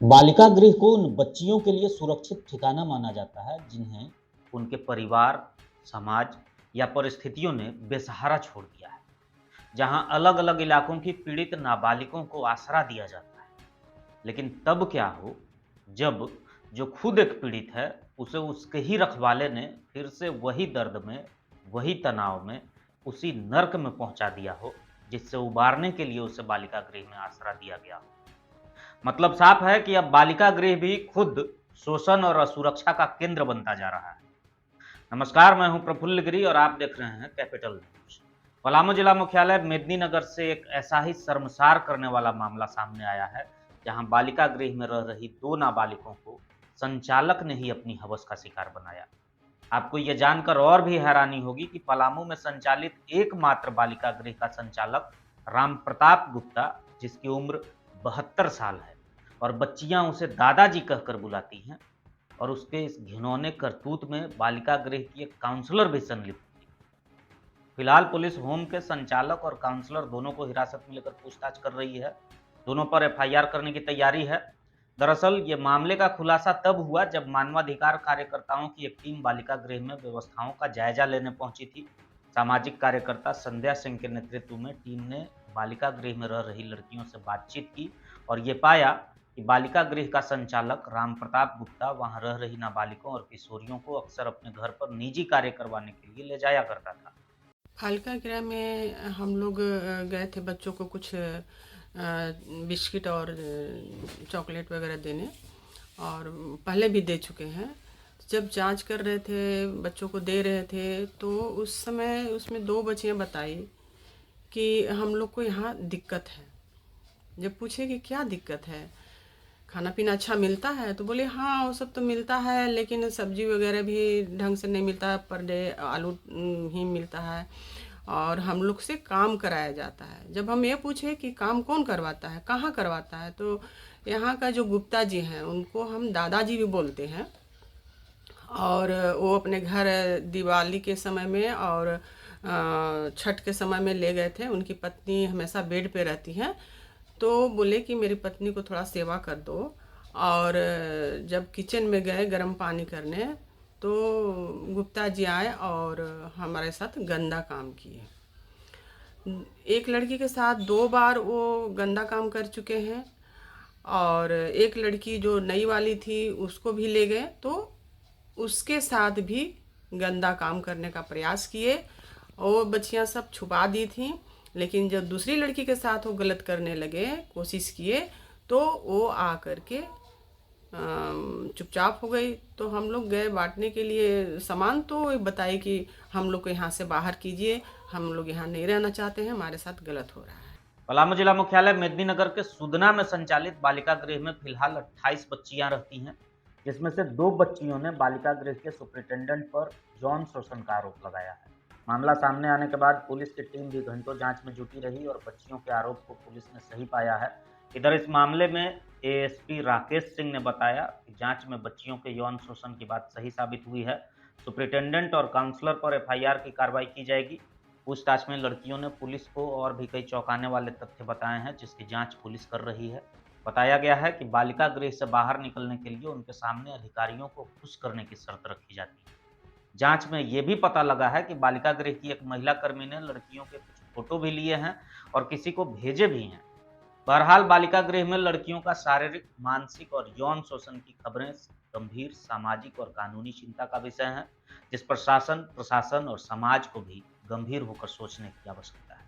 बालिका गृह को उन बच्चियों के लिए सुरक्षित ठिकाना माना जाता है जिन्हें उनके परिवार, समाज या परिस्थितियों ने बेसहारा छोड़ दिया है, जहां अलग-अलग इलाकों की पीड़ित नाबालिगों को आसरा दिया जाता है। लेकिन तब क्या हो जब जो खुद एक पीड़ित है, उसे उसके ही रखवाले ने फिर से वही दर्द में, वही तनाव में, उसी नर्क में पहुंचा दिया हो, जिससे उबारने के लिए उसे बालिका गृह में आसरा दिया गया हो। मतलब साफ है कि अब बालिका गृह भी खुद शोषण और असुरक्षा का केंद्र बनता जा रहा है। नमस्कार, मैं हूं प्रफुल्ल गिरी और आप देख रहे हैं कैपिटल न्यूज। पलामू जिला मुख्यालय मेदिनीनगर से एक ऐसा ही शर्मसार करने वाला मामला सामने आया है, जहां बालिका गृह में रह रही दो नाबालिगों को संचालक ने ही अपनी हवस का शिकार बनाया। आपको यह जानकर और भी हैरानी होगी कि पलामू में संचालित एकमात्र बालिका गृह का संचालक राम प्रताप गुप्ता, जिसकी उम्र 72 साल है और बच्चियां उसे दादाजी कहकर बुलाती हैं, और उसके इस घिनौने करतूत में बालिका गृह की एक काउंसलर भी संलिप्त थी। फिलहाल पुलिस होम के संचालक और काउंसलर दोनों को हिरासत में लेकर पूछताछ कर रही है। दोनों पर एफआईआर करने की तैयारी है। दरअसल ये मामले का खुलासा तब हुआ जब मानवाधिकार कार्यकर्ताओं की एक टीम बालिका गृह में व्यवस्थाओं का जायजा लेने पहुंची थी। सामाजिक कार्यकर्ता संध्या सिंह के नेतृत्व में टीम ने बालिका गृह में रह रही लड़कियों से बातचीत की और ये पाया कि बालिका गृह का संचालक राम प्रताप गुप्ता वहां रह रही नाबालिगों और किशोरियों को अक्सर अपने घर पर निजी कार्य करवाने के लिए ले जाया करता था। बालिका गृह में हम लोग गए थे बच्चों को कुछ बिस्किट और चॉकलेट वगैरह देने, और पहले भी दे चुके हैं। जब जांच कर रहे थे, बच्चों को दे रहे थे, तो उस समय उसमें दो बच्चियां बताई कि हम लोग को यहाँ दिक्कत है। जब पूछे कि क्या दिक्कत है, खाना पीना अच्छा मिलता है, तो बोले हाँ वो सब तो मिलता है, लेकिन सब्जी वगैरह भी ढंग से नहीं मिलता, पर डे आलू ही मिलता है, और हम लोग से काम कराया जाता है। जब हम ये पूछे कि काम कौन करवाता है, कहाँ करवाता है, तो यहाँ का जो गुप्ता जी हैं उनको हम दादाजी भी बोलते हैं। और वो अपने घर दिवाली के समय में और छठ के समय में ले गए थे। उनकी पत्नी हमेशा बेड पे रहती हैं, तो बोले कि मेरी पत्नी को थोड़ा सेवा कर दो। और जब किचन में गए गर्म पानी करने, तो गुप्ता जी आए और हमारे साथ गंदा काम किए। एक लड़की के साथ दो बार वो गंदा काम कर चुके हैं, और एक लड़की जो नई वाली थी उसको भी ले गए, तो उसके साथ भी गंदा काम करने का प्रयास किए। और बच्चियां सब छुपा दी थी, लेकिन जब दूसरी लड़की के साथ वो गलत करने लगे, कोशिश किए, तो वो आ करके चुपचाप हो गई। तो हम लोग गए बांटने के लिए सामान, तो बताई कि हम लोग को यहाँ से बाहर कीजिए, हम लोग यहाँ नहीं रहना चाहते हैं, हमारे साथ गलत हो रहा है। पलामू जिला मुख्यालय मेदिनीनगर के सुदना में संचालित बालिका गृह में फिलहाल 28 बच्चियां रहती हैं, जिसमें से 2 बच्चियों ने बालिका गृह के सुपरिटेंडेंट पर यौन शोषण का आरोप लगाया है। मामला सामने आने के बाद पुलिस की टीम भी घंटों जांच में जुटी रही और बच्चियों के आरोप को पुलिस ने सही पाया है। इधर इस मामले में एएसपी राकेश सिंह ने बताया कि जांच में बच्चियों के यौन शोषण की बात सही साबित हुई है। सुपरिटेंडेंट और काउंसलर पर एफआईआर की कार्रवाई की जाएगी। पूछताछ में लड़कियों ने पुलिस को और भी कई चौंकाने वाले तथ्य बताए हैं, जिसकी जांच पुलिस कर रही है। बताया गया है कि बालिका गृह से बाहर निकलने के लिए उनके सामने अधिकारियों को खुश करने की शर्त रखी जाती है। जांच में यह भी पता लगा है कि बालिका गृह की एक महिला कर्मी ने लड़कियों के कुछ फोटो भी लिए हैं और किसी को भेजे भी हैं। बहरहाल बालिका गृह में लड़कियों का शारीरिक, मानसिक और यौन शोषण की खबरें गंभीर सामाजिक और कानूनी चिंता का विषय हैं, जिस पर शासन, प्रशासन और समाज को भी गंभीर होकर सोचने की आवश्यकता है।